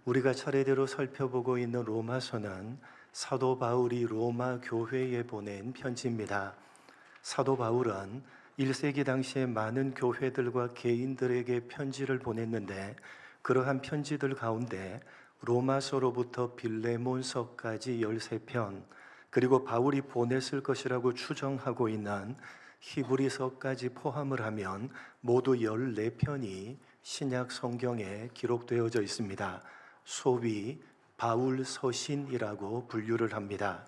우리가 차례대로 살펴보고 있는 로마서는 사도 바울이 로마 교회에 보낸 편지입니다. 사도 바울은 1세기 당시에 많은 교회들과 개인들에게 편지를 보냈는데, 그러한 편지들 가운데 로마서로부터 빌레몬서까지 13편, 그리고 바울이 보냈을 것이라고 추정하고 있는 히브리서까지 포함을 하면 모두 14편이 신약 성경에 기록되어져 있습니다. 소위 바울 서신이라고 분류를 합니다.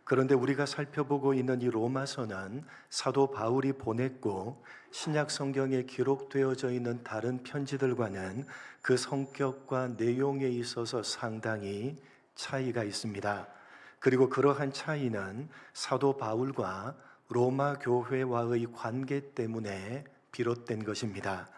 그런데 우리가 살펴보고 있는 이 로마서는 사도 바울이 보냈고, 신약 성경에 기록되어져 있는 다른 편지들과는 그 성격과 내용에 있어서 상당히 차이가 있습니다. 그리고 그러한 차이는 사도 바울과 로마 교회와의 관계 때문에 비롯된 것입니다.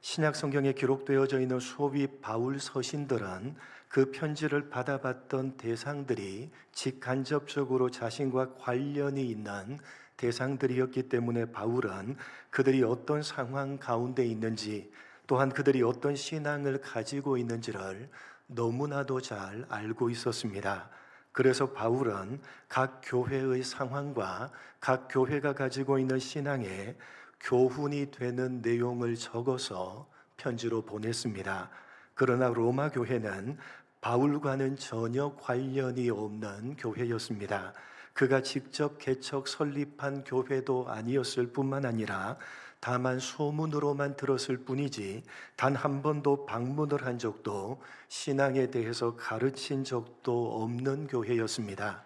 신약 성경에 기록되어져 있는 소위 바울 서신들은 그 편지를 받아봤던 대상들이 직간접적으로 자신과 관련이 있는 대상들이었기 때문에 바울은 그들이 어떤 상황 가운데 있는지, 또한 그들이 어떤 신앙을 가지고 있는지를 너무나도 잘 알고 있었습니다. 그래서 바울은 각 교회의 상황과 각 교회가 가지고 있는 신앙에 교훈이 되는 내용을 적어서 편지로 보냈습니다. 그러나 로마 교회는 바울과는 전혀 관련이 없는 교회였습니다. 그가 직접 개척 설립한 교회도 아니었을 뿐만 아니라 다만 소문으로만 들었을 뿐이지 단 한 번도 방문을 한 적도, 신앙에 대해서 가르친 적도 없는 교회였습니다.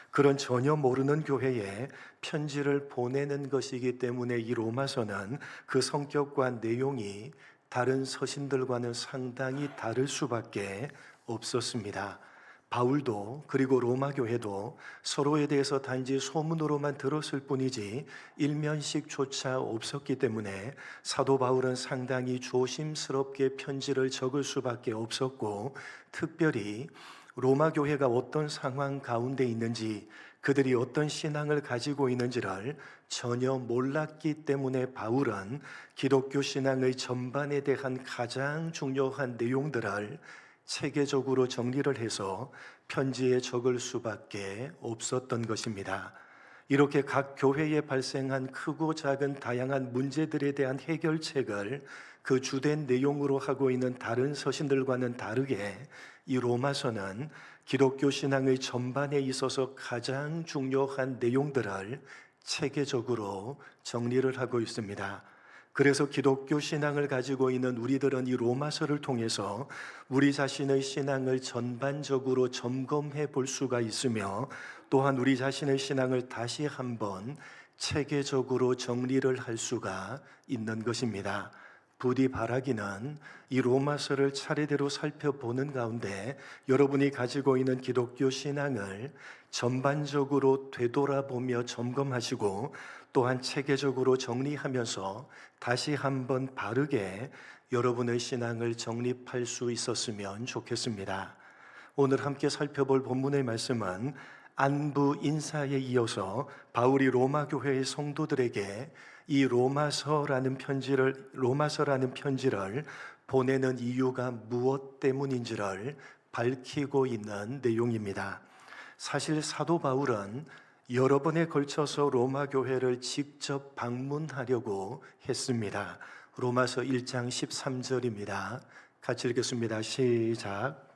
그런 전혀 모르는 교회에 편지를 보내는 것이기 때문에 이 로마서는 그 성격과 내용이 다른 서신들과는 상당히 다를 수밖에 없었습니다. 바울도 그리고 로마 교회도 서로에 대해서 단지 소문으로만 들었을 뿐이지 일면식조차 없었기 때문에 사도 바울은 상당히 조심스럽게 편지를 적을 수밖에 없었고, 특별히 로마 교회가 어떤 상황 가운데 있는지, 그들이 어떤 신앙을 가지고 있는지를 전혀 몰랐기 때문에 바울은 기독교 신앙의 전반에 대한 가장 중요한 내용들을 체계적으로 정리를 해서 편지에 적을 수밖에 없었던 것입니다. 이렇게 각 교회에 발생한 크고 작은 다양한 문제들에 대한 해결책을 그 주된 내용으로 하고 있는 다른 서신들과는 다르게 이 로마서는 기독교 신앙의 전반에 있어서 가장 중요한 내용들을 체계적으로 정리를 하고 있습니다. 그래서 기독교 신앙을 가지고 있는 우리들은 이 로마서를 통해서 우리 자신의 신앙을 전반적으로 점검해 볼 수가 있으며, 또한 우리 자신의 신앙을 다시 한번 체계적으로 정리를 할 수가 있는 것입니다. 부디 바라기는 이 로마서를 차례대로 살펴보는 가운데 여러분이 가지고 있는 기독교 신앙을 전반적으로 되돌아보며 점검하시고, 또한 체계적으로 정리하면서 다시 한번 바르게 여러분의 신앙을 정립할 수 있었으면 좋겠습니다. 오늘 함께 살펴볼 본문의 말씀은 안부 인사에 이어서 바울이 로마 교회의 성도들에게 이 로마서라는 편지를 보내는 이유가 무엇 때문인지를 밝히고 있는 내용입니다. 사실 사도 바울은 여러 번에 걸쳐서 로마 교회를 직접 방문하려고 했습니다. 로마서 1장 13절입니다. 같이 읽겠습니다. 시작.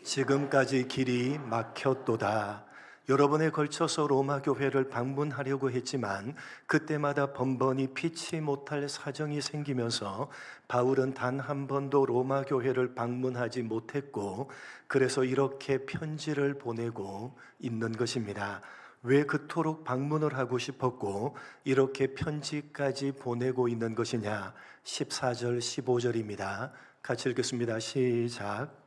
지금까지 길이 막혔도다. 여러 번에 걸쳐서 로마 교회를 방문하려고 했지만 그때마다 번번이 피치 못할 사정이 생기면서 바울은 단 한 번도 로마 교회를 방문하지 못했고, 그래서 이렇게 편지를 보내고 있는 것입니다. 왜 그토록 방문을 하고 싶었고 이렇게 편지까지 보내고 있는 것이냐? 14절 15절입니다. 같이 읽겠습니다. 시작.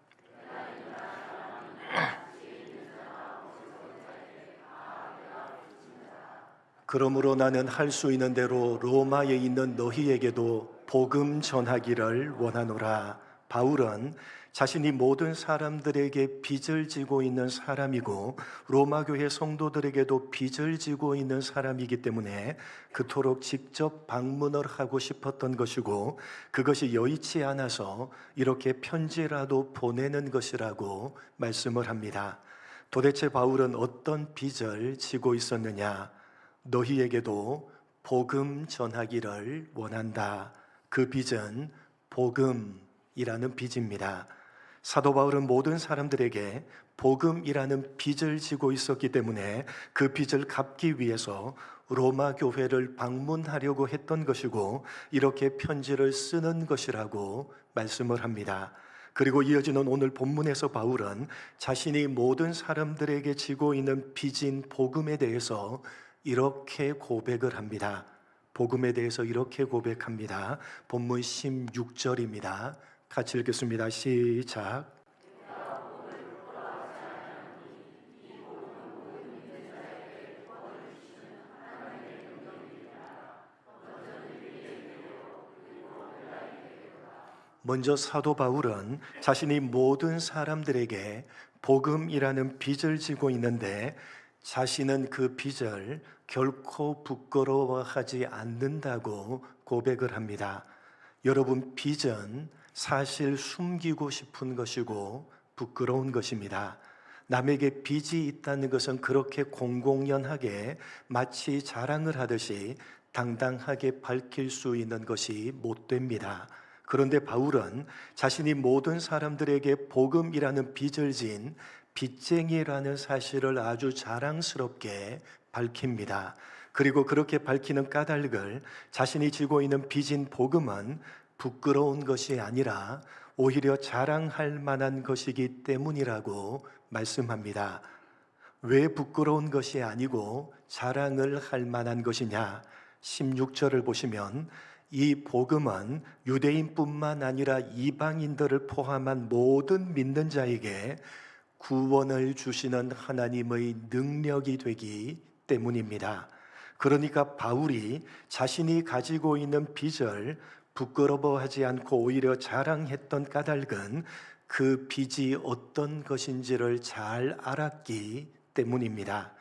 그러므로 나는 할 수 있는 대로 로마에 있는 너희에게도 복음 전하기를 원하노라. 바울은 자신이 모든 사람들에게 빚을 지고 있는 사람이고 로마 교회 성도들에게도 빚을 지고 있는 사람이기 때문에 그토록 직접 방문을 하고 싶었던 것이고, 그것이 여의치 않아서 이렇게 편지라도 보내는 것이라고 말씀을 합니다. 도대체 바울은 어떤 빚을 지고 있었느냐? 너희에게도 복음 전하기를 원한다. 그 빚은 복음이라는 빚입니다. 사도 바울은 모든 사람들에게 복음이라는 빚을 지고 있었기 때문에 그 빚을 갚기 위해서 로마 교회를 방문하려고 했던 것이고, 이렇게 편지를 쓰는 것이라고 말씀을 합니다. 그리고 이어지는 오늘 본문에서 바울은 자신이 모든 사람들에게 지고 있는 빚인 복음에 대해서 이렇게 고백을 합니다. 복음에 대해서 이렇게 고백합니다. 본문 16절입니다. 같이 읽겠습니다. 시작. 먼저 사도 바울은 자신이 모든 사람들에게 복음이라는 빚을 지고 있는데, 자신은 그 빚을 결코 부끄러워하지 않는다고 고백을 합니다. 여러분, 빚은 사실 숨기고 싶은 것이고 부끄러운 것입니다. 남에게 빚이 있다는 것은 그렇게 공공연하게 마치 자랑을 하듯이 당당하게 밝힐 수 있는 것이 못 됩니다. 그런데 바울은 자신이 모든 사람들에게 복음이라는 빚을 진 빚쟁이라는 사실을 아주 자랑스럽게 밝힙니다. 그리고 그렇게 밝히는 까닭을, 자신이 지고 있는 빚인 복음은 부끄러운 것이 아니라 오히려 자랑할 만한 것이기 때문이라고 말씀합니다. 왜 부끄러운 것이 아니고 자랑을 할 만한 것이냐? 16절을 보시면 이 복음은 유대인뿐만 아니라 이방인들을 포함한 모든 믿는 자에게 구원을 주시는 하나님의 능력이 되기 때문입니다. 그러니까 바울이 자신이 가지고 있는 빚을 부끄러워하지 않고 오히려 자랑했던 까닭은 그 빚이 어떤 것인지를 잘 알았기 때문입니다.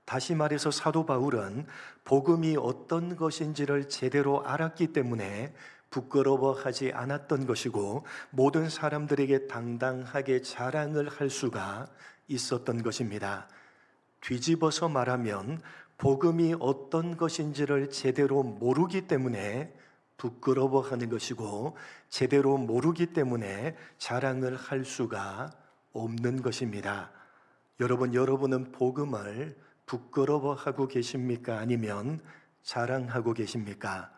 다시 말해서 사도 바울은 복음이 어떤 것인지를 제대로 알았기 때문에 부끄러워하지 않았던 것이고, 모든 사람들에게 당당하게 자랑을 할 수가 있었던 것입니다. 뒤집어서 말하면 복음이 어떤 것인지를 제대로 모르기 때문에 부끄러워하는 것이고, 제대로 모르기 때문에 자랑을 할 수가 없는 것입니다. 여러분은 복음을 부끄러워하고 계십니까? 아니면 자랑하고 계십니까?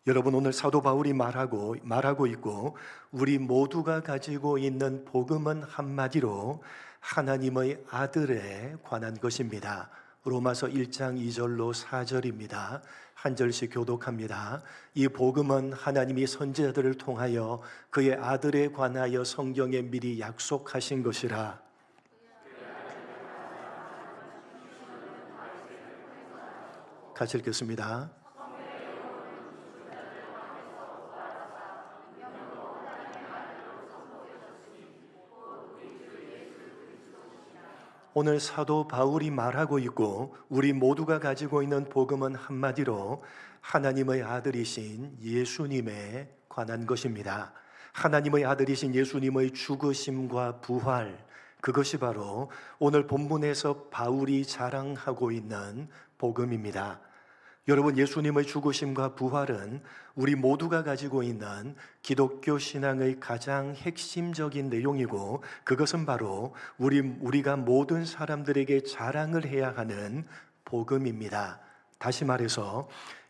여러분, 오늘 사도 바울이 말하고 있고 우리 모두가 가지고 있는 복음은 한마디로 하나님의 아들에 관한 것입니다. 로마서 1장 2절로 4절입니다. 한 절씩 교독합니다. 이 복음은 하나님이 선지자들을 통하여 그의 아들에 관하여 성경에 미리 약속하신 것이라. 같이 읽겠습니다. 오늘 사도 바울이 말하고 있고 우리 모두가 가지고 있는 복음은 한마디로 하나님의 아들이신 예수님에 관한 것입니다. 하나님의 아들이신 예수님의 죽으심과 부활, 그것이 바로 오늘 본문에서 바울이 자랑하고 있는 복음입니다. 여러분, 예수님의 죽으심과 부활은 우리 모두가 가지고 있는 기독교 신앙의 가장 핵심적인 내용이고, 그것은 바로 우리가 모든 사람들에게 자랑을 해야 하는 복음입니다. 다시 말해서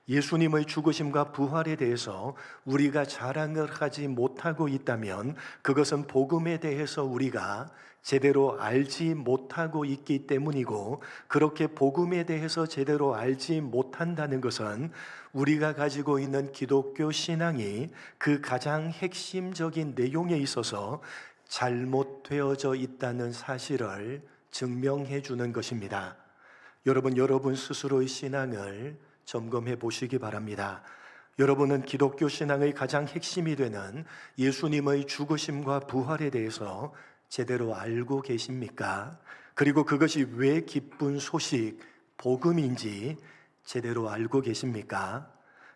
예수님의 죽으심과 부활에 대해서 우리가 자랑을 하지 못하고 있다면 그것은 복음에 대해서 우리가 제대로 알지 못하고 있기 때문이고, 그렇게 복음에 대해서 제대로 알지 못한다는 것은 우리가 가지고 있는 기독교 신앙이 그 가장 핵심적인 내용에 있어서 잘못되어져 있다는 사실을 증명해 주는 것입니다. 여러분 스스로의 신앙을 점검해 보시기 바랍니다. 여러분은 기독교 신앙의 가장 핵심이 되는 예수님의 죽으심과 부활에 대해서 제대로 알고 계십니까? 그리고 그것이 왜 기쁜 소식, 복음인지 제대로 알고 계십니까?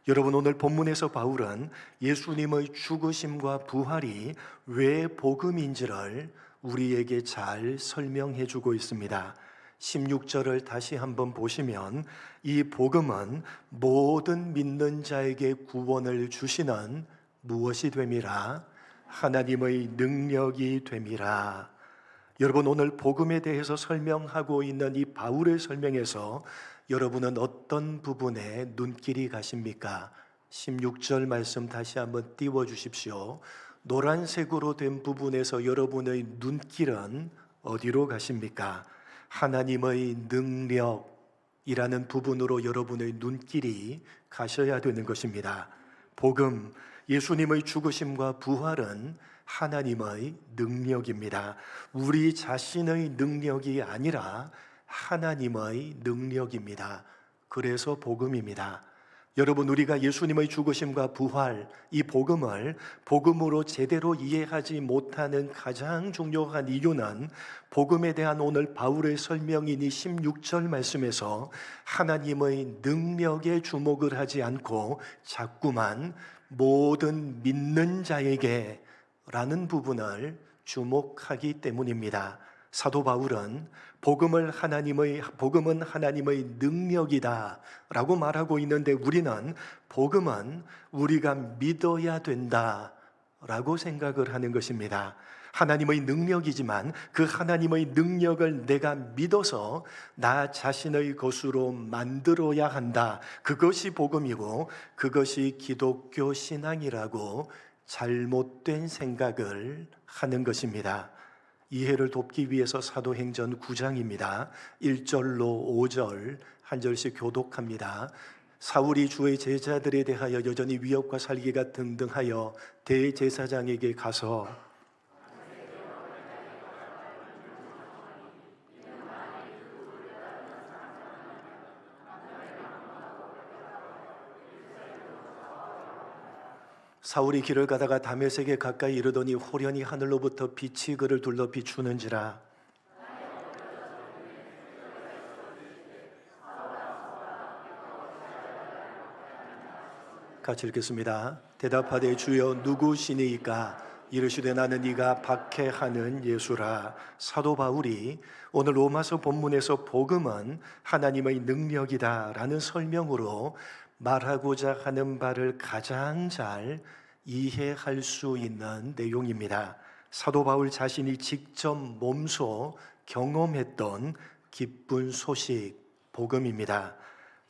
여러분, 오늘 본문에서 바울은 예수님의 죽으심과 부활이 왜 복음인지를 우리에게 잘 설명해 주고 있습니다. 16절을 다시 한번 보시면 이 복음은 모든 믿는 자에게 구원을 주시는 무엇이 됨이라? 하나님의 능력이 됨이라. 여러분, 오늘 복음에 대해서 설명하고 있는 이 바울의 설명에서 여러분은 어떤 부분에 눈길이 가십니까? 16절 말씀 다시 한번 띄워 주십시오. 노란색으로 된 부분에서 여러분의 눈길은 어디로 가십니까? 하나님의 능력이라는 부분으로 여러분의 눈길이 가셔야 되는 것입니다. 복음, 예수님의 죽으심과 부활은 하나님의 능력입니다. 우리 자신의 능력이 아니라 하나님의 능력입니다. 그래서 복음입니다. 여러분, 우리가 예수님의 죽으심과 부활, 이 복음을 복음으로 제대로 이해하지 못하는 가장 중요한 이유는 복음에 대한 오늘 바울의 설명인 이 16절 말씀에서 하나님의 능력에 주목을 하지 않고 자꾸만 모든 믿는 자에게 라는 부분을 주목하기 때문입니다. 사도 바울은 복음은 하나님의 능력이다 라고 말하고 있는데, 우리는 복음은 우리가 믿어야 된다 라고 생각을 하는 것입니다. 하나님의 능력이지만 그 하나님의 능력을 내가 믿어서 나 자신의 것으로 만들어야 한다. 그것이 복음이고 그것이 기독교 신앙이라고 잘못된 생각을 하는 것입니다. 이해를 돕기 위해서 사도행전 9장입니다. 1절로 5절 한 절씩 교독합니다. 사울이 주의 제자들에 대하여 여전히 위협과 살기가 등등하여 대제사장에게 가서 사울이 길을 가다가 다메섹에 가까이 이르더니 호련히 하늘로부터 빛이 그를 둘러 비추는지라. 같이 읽겠습니다. 대답하되 주여 누구시니이까? 이르시되 나는 네가 박해하는 예수라. 사도 바울이 오늘 로마서 본문에서 복음은 하나님의 능력이다 라는 설명으로 말하고자 하는 바를 가장 잘 이해할 수 있는 내용입니다. 사도 바울 자신이 직접 몸소 경험했던 기쁜 소식, 복음입니다.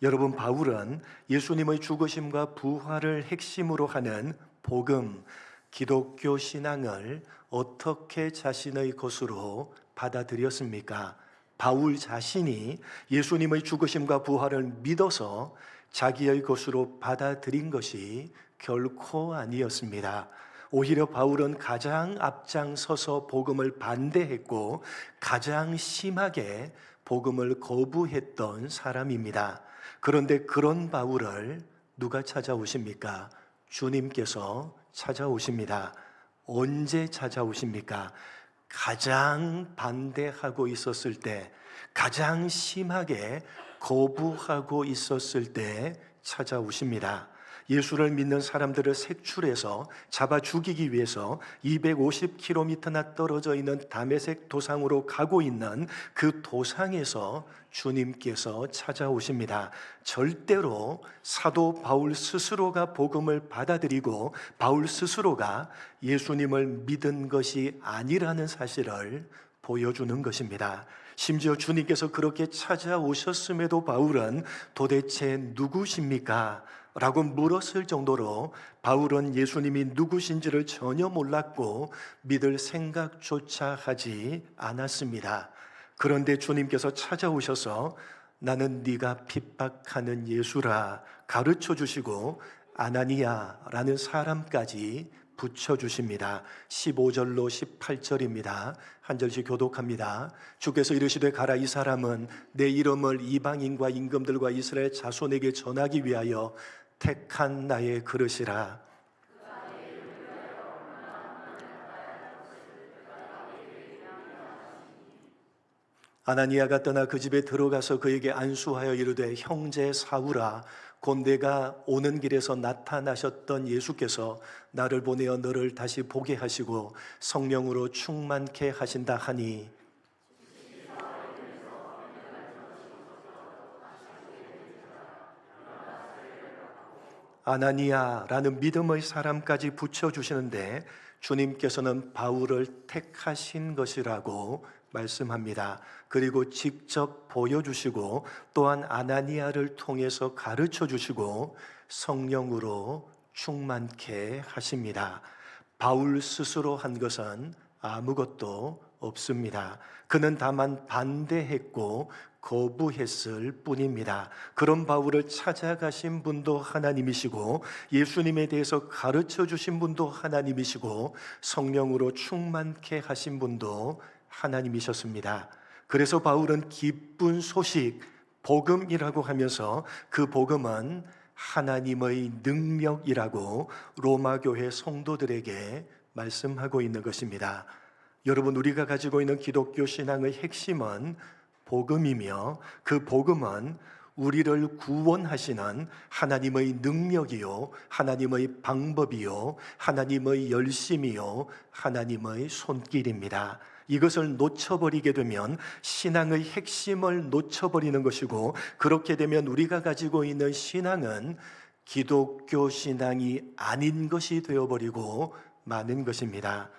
여러분, 바울은 예수님의 죽으심과 부활을 핵심으로 하는 복음, 기독교 신앙을 어떻게 자신의 것으로 받아들였습니까? 바울 자신이 예수님의 죽으심과 부활을 믿어서 자기의 것으로 받아들인 것이 결코 아니었습니다. 오히려 바울은 가장 앞장서서 복음을 반대했고 가장 심하게 복음을 거부했던 사람입니다. 그런데 그런 바울을 누가 찾아오십니까? 주님께서 찾아오십니다. 언제 찾아오십니까? 가장 반대하고 있었을 때, 가장 심하게 거부하고 있었을 때 찾아오십니다. 예수를 믿는 사람들을 색출해서 잡아 죽이기 위해서 250km나 떨어져 있는 다메섹 도상으로 가고 있는 그 도상에서 주님께서 찾아오십니다. 절대로 사도 바울 스스로가 복음을 받아들이고 바울 스스로가 예수님을 믿은 것이 아니라는 사실을 보여주는 것입니다. 심지어 주님께서 그렇게 찾아오셨음에도 바울은 도대체 누구십니까? 라고 물었을 정도로 바울은 예수님이 누구신지를 전혀 몰랐고 믿을 생각조차 하지 않았습니다. 그런데 주님께서 찾아오셔서 나는 네가 핍박하는 예수라 가르쳐 주시고 아나니아라는 사람까지 붙여주십니다. 15절로 18절입니다. 한 절씩 교독합니다. 주께서 이르시되 가라, 이 사람은 내 이름을 이방인과 임금들과 이스라엘 자손에게 전하기 위하여 택한 나의 그릇이라. 아나니아가 떠나 그 집에 들어가서 그에게 안수하여 이르되, 형제 사울아, 곧 내가 오는 길에서 나타나셨던 예수께서 나를 보내어 너를 다시 보게 하시고 성령으로 충만케 하신다 하니, 아나니아라는 믿음의 사람까지 붙여주시는데 주님께서는 바울을 택하신 것이라고 말씀합니다. 그리고 직접 보여주시고 또한 아나니아를 통해서 가르쳐 주시고 성령으로 충만케 하십니다. 바울 스스로 한 것은 아무것도 없습니다. 그는 다만 반대했고 거부했을 뿐입니다. 그런 바울을 찾아가신 분도 하나님이시고 예수님에 대해서 가르쳐 주신 분도 하나님이시고 성령으로 충만케 하신 분도 하나님이셨습니다. 그래서 바울은 기쁜 소식, 복음이라고 하면서 그 복음은 하나님의 능력이라고 로마 교회 성도들에게 말씀하고 있는 것입니다. 여러분, 우리가 가지고 있는 기독교 신앙의 핵심은 복음이며 그 복음은 우리를 구원하시는 하나님의 능력이요, 하나님의 방법이요, 하나님의 열심이요, 하나님의 손길입니다. 이것을 놓쳐버리게 되면 신앙의 핵심을 놓쳐버리는 것이고, 그렇게 되면 우리가 가지고 있는 신앙은 기독교 신앙이 아닌 것이 되어버리고 마는 것입니다.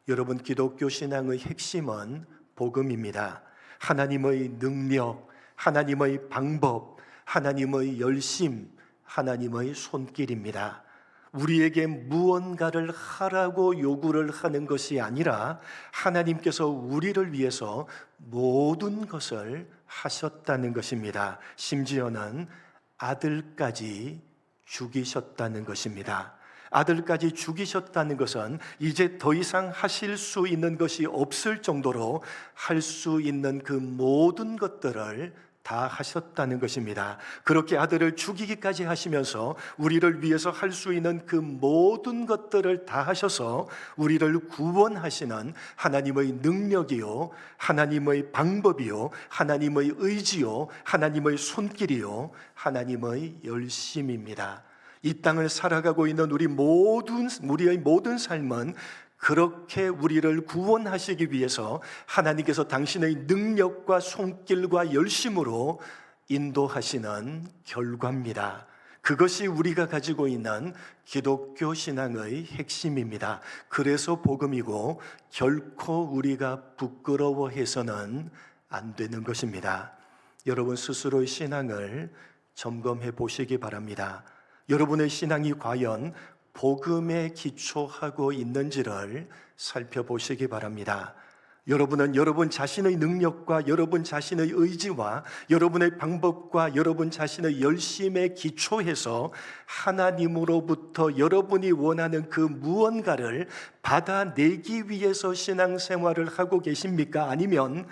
여러분, 기독교 신앙의 핵심은 복음입니다. 하나님의 능력, 하나님의 방법, 하나님의 열심, 하나님의 손길입니다. 우리에게 무언가를 하라고 요구를 하는 것이 아니라 하나님께서 우리를 위해서 모든 것을 하셨다는 것입니다. 심지어는 아들까지 죽이셨다는 것입니다. 아들까지 죽이셨다는 것은 이제 더 이상 하실 수 있는 것이 없을 정도로 할 수 있는 그 모든 것들을 다 하셨다는 것입니다. 그렇게 아들을 죽이기까지 하시면서 우리를 위해서 할 수 있는 그 모든 것들을 다 하셔서 우리를 구원하시는 하나님의 능력이요, 하나님의 방법이요, 하나님의 의지요, 하나님의 손길이요, 하나님의 열심입니다. 이 땅을 살아가고 있는 우리의 모든 삶은 그렇게 우리를 구원하시기 위해서 하나님께서 당신의 능력과 손길과 열심으로 인도하시는 결과입니다. 그것이 우리가 가지고 있는 기독교 신앙의 핵심입니다. 그래서 복음이고 결코 우리가 부끄러워해서는 안 되는 것입니다. 여러분 스스로의 신앙을 점검해 보시기 바랍니다. 여러분의 신앙이 과연 복음에 기초하고 있는지를 살펴보시기 바랍니다. 여러분은 여러분 자신의 능력과 여러분 자신의 의지와 여러분의 방법과 여러분 자신의 열심에 기초해서 하나님으로부터 여러분이 원하는 그 무언가를 받아내기 위해서 신앙생활을 하고 계십니까? 아니면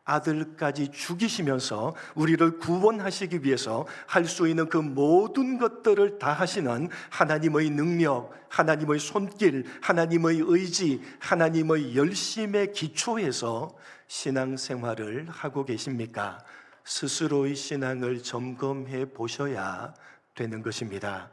아들까지 죽이시면서 우리를 구원하시기 위해서 할 수 있는 그 모든 것들을 다 하시는 하나님의 능력, 하나님의 손길, 하나님의 의지, 하나님의 열심에 기초해서 신앙생활을 하고 계십니까? 스스로의 신앙을 점검해 보셔야 되는 것입니다.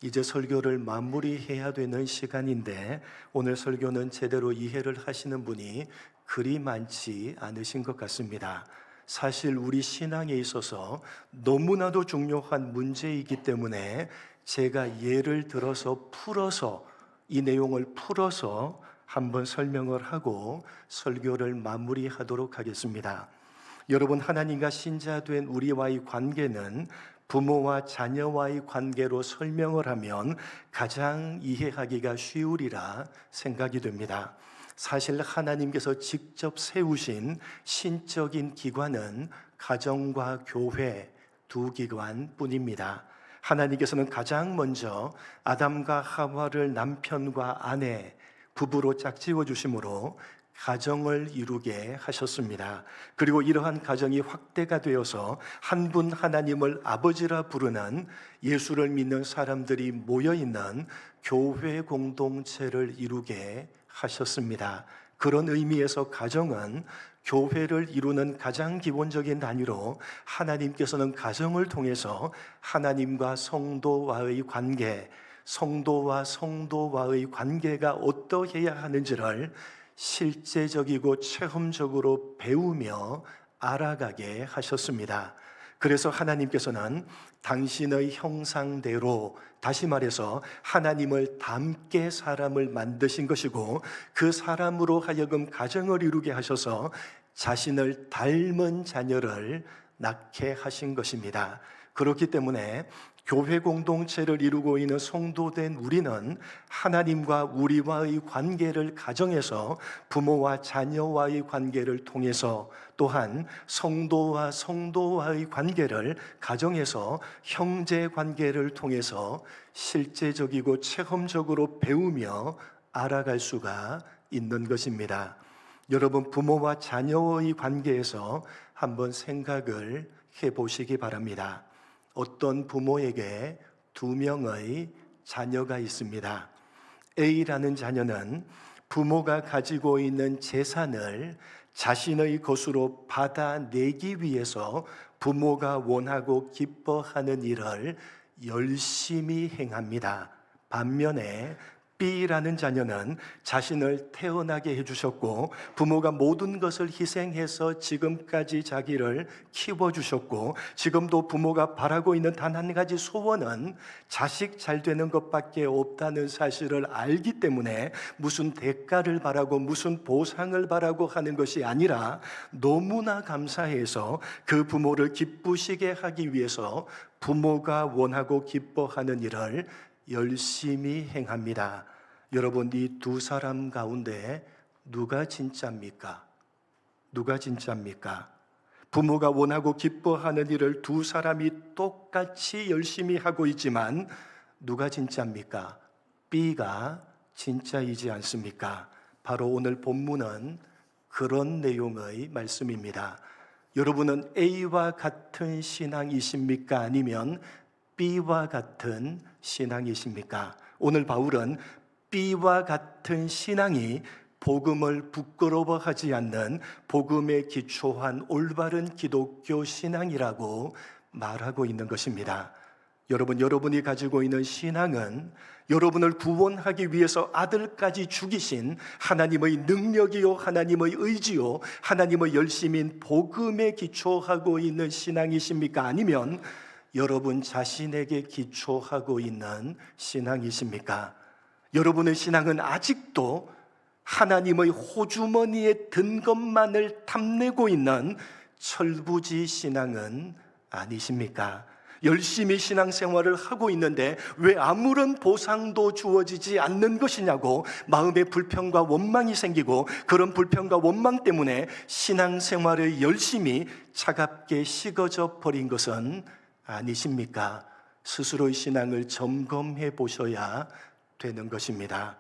이제 설교를 마무리해야 되는 시간인데 오늘 설교는 제대로 이해를 하시는 분이 그리 많지 않으신 것 같습니다. 사실 우리 신앙에 있어서 너무나도 중요한 문제이기 때문에 제가 예를 들어서 이 내용을 풀어서 한번 설명을 하고 설교를 마무리하도록 하겠습니다. 여러분, 하나님과 신자된 우리와의 관계는 부모와 자녀와의 관계로 설명을 하면 가장 이해하기가 쉬우리라 생각이 됩니다. 사실 하나님께서 직접 세우신 신적인 기관은 가정과 교회 두 기관뿐입니다. 하나님께서는 가장 먼저 아담과 하와를 남편과 아내, 부부로 짝지어 주심으로 가정을 이루게 하셨습니다. 그리고 이러한 가정이 확대가 되어서 한 분 하나님을 아버지라 부르는 예수를 믿는 사람들이 모여있는 교회 공동체를 이루게 하셨습니다. 그런 의미에서 가정은 교회를 이루는 가장 기본적인 단위로 하나님께서는 가정을 통해서 하나님과 성도와의 관계, 성도와 성도와의 관계가 어떠해야 하는지를 실제적이고 체험적으로 배우며 알아가게 하셨습니다. 그래서 하나님께서는 당신의 형상대로, 다시 말해서 하나님을 닮게 사람을 만드신 것이고, 그 사람으로 하여금 가정을 이루게 하셔서 자신을 닮은 자녀를 낳게 하신 것입니다. 그렇기 때문에 교회 공동체를 이루고 있는 성도된 우리는 하나님과 우리와의 관계를 가정에서, 부모와 자녀와의 관계를 통해서, 또한 성도와 성도와의 관계를 가정에서 형제 관계를 통해서 실제적이고 체험적으로 배우며 알아갈 수가 있는 것입니다. 여러분, 부모와 자녀의 관계에서 한번 생각을 해보시기 바랍니다. 어떤 부모에게 2명의 자녀가 있습니다. A라는 자녀는 부모가 가지고 있는 재산을 자신의 것으로 받아내기 위해서 부모가 원하고 기뻐하는 일을 열심히 행합니다. 반면에 B라는 자녀는 자신을 태어나게 해주셨고 부모가 모든 것을 희생해서 지금까지 자기를 키워주셨고, 지금도 부모가 바라고 있는 단 한 가지 소원은 자식 잘 되는 것밖에 없다는 사실을 알기 때문에 무슨 대가를 바라고 무슨 보상을 바라고 하는 것이 아니라 너무나 감사해서 그 부모를 기쁘시게 하기 위해서 부모가 원하고 기뻐하는 일을 열심히 행합니다. 여러분, 이 2사람 가운데 누가 진짜입니까? 누가 진짜입니까? 부모가 원하고 기뻐하는 일을 2사람이 똑같이 열심히 하고 있지만 누가 진짜입니까? B가 진짜이지 않습니까? 바로 오늘 본문은 그런 내용의 말씀입니다. 여러분은 A와 같은 신앙이십니까? 아니면 B와 같은 신앙이십니까? 오늘 바울은 B와 같은 신앙이 복음을 부끄러워하지 않는 복음에 기초한 올바른 기독교 신앙이라고 말하고 있는 것입니다. 여러분, 여러분이 가지고 있는 신앙은 여러분을 구원하기 위해서 아들까지 죽이신 하나님의 능력이요, 하나님의 의지요, 하나님의 열심인 복음에 기초하고 있는 신앙이십니까? 아니면 여러분 자신에게 기초하고 있는 신앙이십니까? 여러분의 신앙은 아직도 하나님의 호주머니에 든 것만을 탐내고 있는 철부지 신앙은 아니십니까? 열심히 신앙생활을 하고 있는데 왜 아무런 보상도 주어지지 않는 것이냐고 마음에 불평과 원망이 생기고, 그런 불평과 원망 때문에 신앙생활을 열심히 차갑게 식어져 버린 것은 아니십니까? 스스로의 신앙을 점검해 보셔야 되는 것입니다.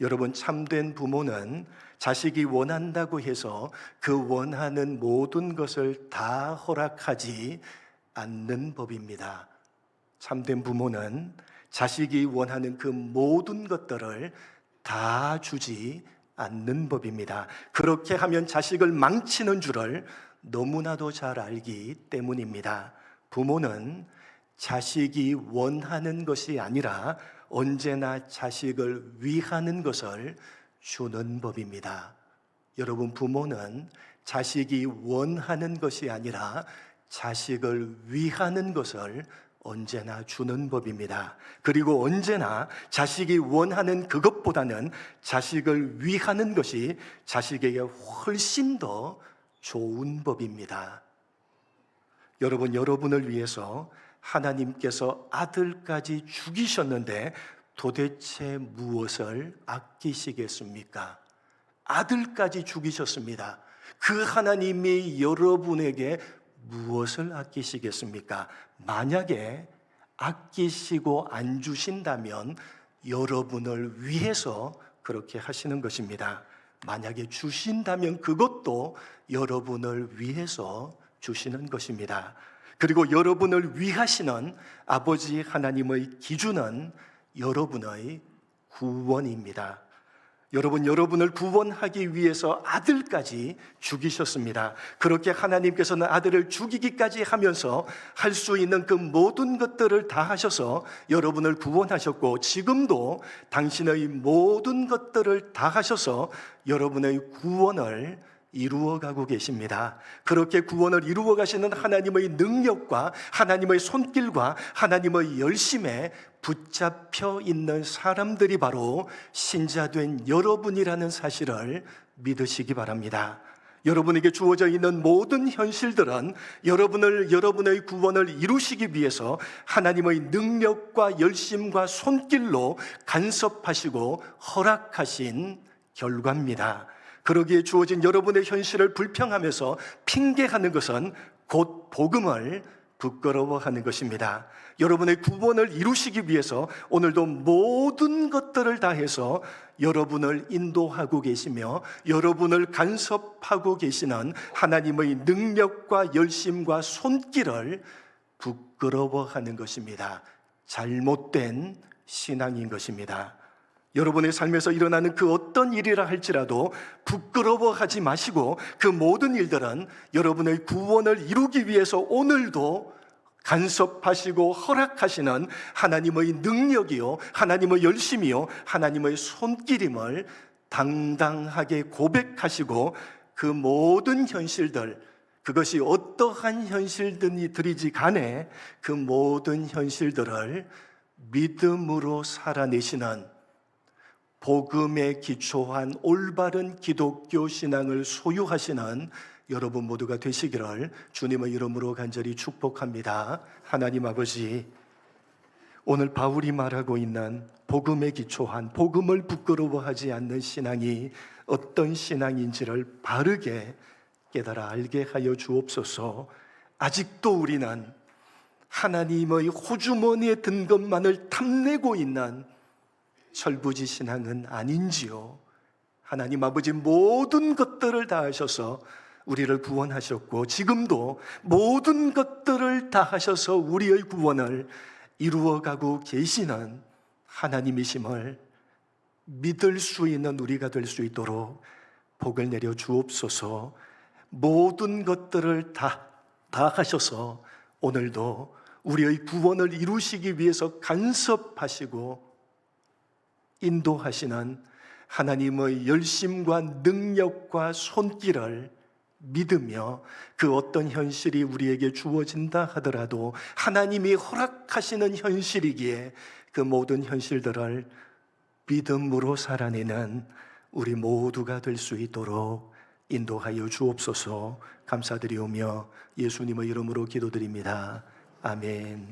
여러분, 참된 부모는 자식이 원한다고 해서 그 원하는 모든 것을 다 허락하지 않는 법입니다. 참된 부모는 자식이 원하는 그 모든 것들을 다 주지 않는 법입니다. 그렇게 하면 자식을 망치는 줄을 너무나도 잘 알기 때문입니다. 부모는 자식이 원하는 것이 아니라 언제나 자식을 위하는 것을 주는 법입니다. 여러분, 부모는 자식이 원하는 것이 아니라 자식을 위하는 것을 언제나 주는 법입니다. 그리고 언제나 자식이 원하는 그것보다는 자식을 위하는 것이 자식에게 훨씬 더 좋은 법입니다. 여러분, 여러분을 위해서 하나님께서 아들까지 죽이셨는데 도대체 무엇을 아끼시겠습니까? 아들까지 죽이셨습니다. 그 하나님이 여러분에게 무엇을 아끼시겠습니까? 만약에 아끼시고 안 주신다면 여러분을 위해서 그렇게 하시는 것입니다. 만약에 주신다면 그것도 여러분을 위해서 주시는 것입니다. 그리고 여러분을 위하시는 아버지 하나님의 기준은 여러분의 구원입니다. 여러분을 구원하기 위해서 아들까지 죽이셨습니다. 그렇게 하나님께서는 아들을 죽이기까지 하면서 할 수 있는 그 모든 것들을 다 하셔서 여러분을 구원하셨고, 지금도 당신의 모든 것들을 다 하셔서 여러분의 구원을 이루어가고 계십니다. 그렇게 구원을 이루어 가시는 하나님의 능력과 하나님의 손길과 하나님의 열심에 붙잡혀 있는 사람들이 바로 신자된 여러분이라는 사실을 믿으시기 바랍니다. 여러분에게 주어져 있는 모든 현실들은 여러분의 구원을 이루시기 위해서 하나님의 능력과 열심과 손길로 간섭하시고 허락하신 결과입니다. 그러기에 주어진 여러분의 현실을 불평하면서 핑계하는 것은 곧 복음을 부끄러워하는 것입니다. 여러분의 구원을 이루시기 위해서 오늘도 모든 것들을 다해서 여러분을 인도하고 계시며 여러분을 간섭하고 계시는 하나님의 능력과 열심과 손길을 부끄러워하는 것입니다. 잘못된 신앙인 것입니다. 여러분의 삶에서 일어나는 그 어떤 일이라 할지라도 부끄러워하지 마시고, 그 모든 일들은 여러분의 구원을 이루기 위해서 오늘도 간섭하시고 허락하시는 하나님의 능력이요, 하나님의 열심이요, 하나님의 손길임을 당당하게 고백하시고, 그 모든 현실들, 그것이 어떠한 현실들이지 간에 그 모든 현실들을 믿음으로 살아내시는, 복음에 기초한 올바른 기독교 신앙을 소유하시는 여러분 모두가 되시기를 주님의 이름으로 간절히 축복합니다. 하나님 아버지, 오늘 바울이 말하고 있는 복음에 기초한, 복음을 부끄러워하지 않는 신앙이 어떤 신앙인지를 바르게 깨달아 알게 하여 주옵소서. 아직도 우리는 하나님의 호주머니에 든 것만을 탐내고 있는 철부지 신앙은 아닌지요. 하나님 아버지, 모든 것들을 다 하셔서 우리를 구원하셨고, 지금도 모든 것들을 다 하셔서 우리의 구원을 이루어가고 계시는 하나님이심을 믿을 수 있는 우리가 될 수 있도록 복을 내려 주옵소서. 모든 것들을 다 하셔서 오늘도 우리의 구원을 이루시기 위해서 간섭하시고 인도하시는 하나님의 열심과 능력과 손길을 믿으며, 그 어떤 현실이 우리에게 주어진다 하더라도 하나님이 허락하시는 현실이기에 그 모든 현실들을 믿음으로 살아내는 우리 모두가 될 수 있도록 인도하여 주옵소서. 감사드리오며 예수님의 이름으로 기도드립니다. 아멘.